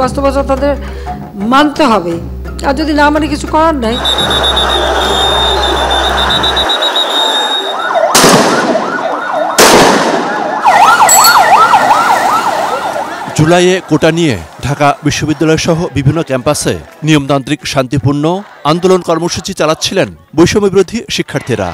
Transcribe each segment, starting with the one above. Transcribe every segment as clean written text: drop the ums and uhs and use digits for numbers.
বাস্তবতা তাদের মানতে হবে, আর যদি না মানে কিছু করার নাই। জুলাইয়ে কোটা নিয়ে ঢাকা বিশ্ববিদ্যালয় সহ বিভিন্ন ক্যাম্পাসে নিয়মতান্ত্রিক শান্তিপূর্ণ আন্দোলন কর্মসূচি চালাচ্ছিলেন বৈষম্য বিরোধী শিক্ষার্থীরা।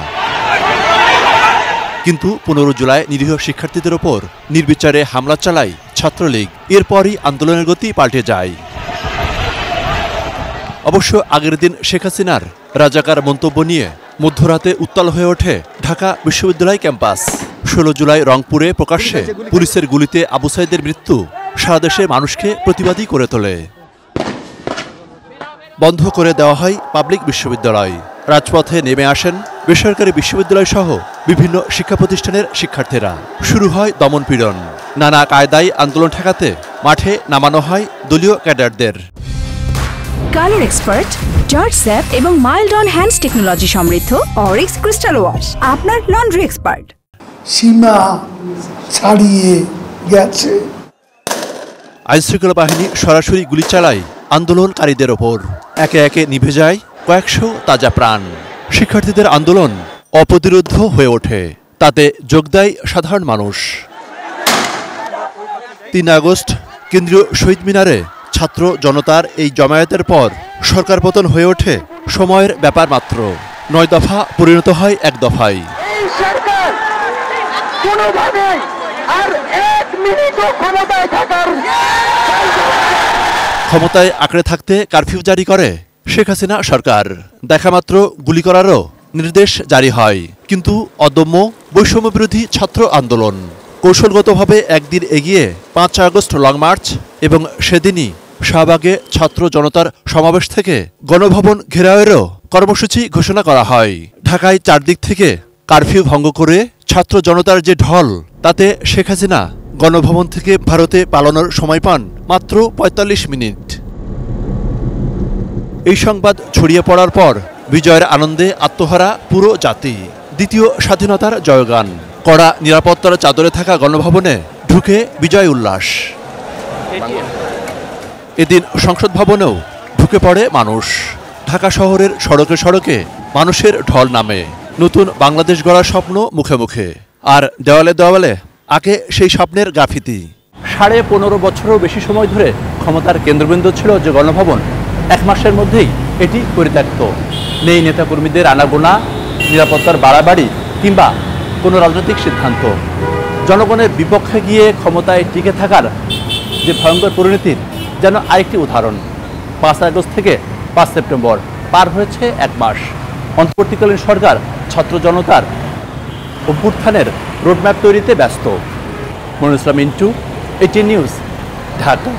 কিন্তু 15 জুলাই নিরীহ শিক্ষার্থীদের ওপর নির্বিচারে হামলা চালায় ছাত্রলীগ। এরপরই আন্দোলনের গতি পাল্টে যায়। অবশ্য আগের দিন শেখ হাসিনার রাজাকার মন্তব্য নিয়ে মধ্যরাতে উত্তাল হয়ে ওঠে ঢাকা বিশ্ববিদ্যালয় ক্যাম্পাস। 16 জুলাই রংপুরে প্রকাশ্যে পুলিশের গুলিতে আবু সাইদের মৃত্যু সারা দেশে মানুষকে প্রতিবাদী করে তোলে। বন্ধ করে দেওয়া হয় পাবলিক বিশ্ববিদ্যালয়। রাজপথে নেমে আসেন বেসরকারি বিশ্ববিদ্যালয় সহ বিভিন্ন শিক্ষা প্রতিষ্ঠানের শিক্ষার্থীরা। শুরু হয় দমনপীড়ন। নানা কায়দায় আন্দোলন ঠেকাতে মাঠে নামানো হয় দলীয় ক্যাডারদের। কালার এক্সপার্ট, জর্জ স্যাপ এবং মাইল্ড অন হ্যান্ডস টেকনোলজি সমৃদ্ধ অরিক্স ক্রিস্টাল ওয়াশ আপনার লন্ড্রি এক্সপার্ট। সীমা ছাড়িয়ে গেছে। আইনশৃঙ্খলা বাহিনী সরাসরি গুলি চালায় আন্দোলনকারীদের ওপর। একে একে নিভে যায় কয়েকশো তাজা প্রাণ। শিক্ষার্থীদের আন্দোলন অপ্রতিরোধ্য হয়ে ওঠে। তাতে যোগ দেয় সাধারণ মানুষ। 3 আগস্ট কেন্দ্রীয় শহীদ মিনারে ছাত্র জনতার এই জমায়েতের পর সরকার পতন হয়ে ওঠে সময়ের ব্যাপার মাত্র। 9 দফা পরিণত হয় 1 দফায়। ক্ষমতায় আঁকড়ে থাকতে কারফিউ জারি করে শেখ হাসিনা সরকার। দেখামাত্র গুলি করারও নির্দেশ জারি হয়। কিন্তু অদম্য বৈষম্য বিরোধী ছাত্র আন্দোলন কৌশলগতভাবে একদিন এগিয়ে 5 আগস্ট লং মার্চ এবং সেদিনই শাহবাগে ছাত্র জনতার সমাবেশ থেকে গণভবন ঘেরাওয়েরও কর্মসূচি ঘোষণা করা হয়। ঢাকায় চারদিক থেকে কারফিউ ভঙ্গ করে ছাত্র জনতার যে ঢল, তাতে শেখ হাসিনা গণভবন থেকে ভারতে পালানোর সময় পান মাত্র 45 মিনিট। এই সংবাদ ছড়িয়ে পড়ার পর বিজয়ের আনন্দে আত্মহারা পুরো জাতি। দ্বিতীয় স্বাধীনতার জয়গান। কড়া নিরাপত্তার চাদরে থাকা গণভবনে ঢুকে বিজয় উল্লাস। এদিন সংসদ ভবনেও ঢুকে পড়ে মানুষ। ঢাকা শহরের সড়কে সড়কে মানুষের ঢল নামে। নতুন বাংলাদেশ গড়ার স্বপ্ন মুখে মুখে, আর দেওয়ালে দেওয়ালে আগে সেই স্বপ্নের গ্রাফিতি। 15.5 বছরও বেশি সময় ধরে ক্ষমতার কেন্দ্রবিন্দু ছিল যে গণভবন, 1 মাসের মধ্যেই এটি পরিত্যক্ত। নেই নেতাকর্মীদের আনাগোনা, নিরাপত্তার বাড়াবাড়ি কিংবা কোনো রাজনৈতিক সিদ্ধান্ত। জনগণের বিপক্ষে গিয়ে ক্ষমতায় টিকে থাকার যে ভয়ঙ্কর পরিণতির যেন আরেকটি উদাহরণ। 5 আগস্ট থেকে 5 সেপ্টেম্বর পার হয়েছে 1 মাস। অন্তর্বর্তীকালীন সরকার ছাত্র জনতার অভ্যুত্থানের রোডম্যাপ তৈরিতে ব্যস্ত। Monirul Islam Mintu, ATN news, Dhaka.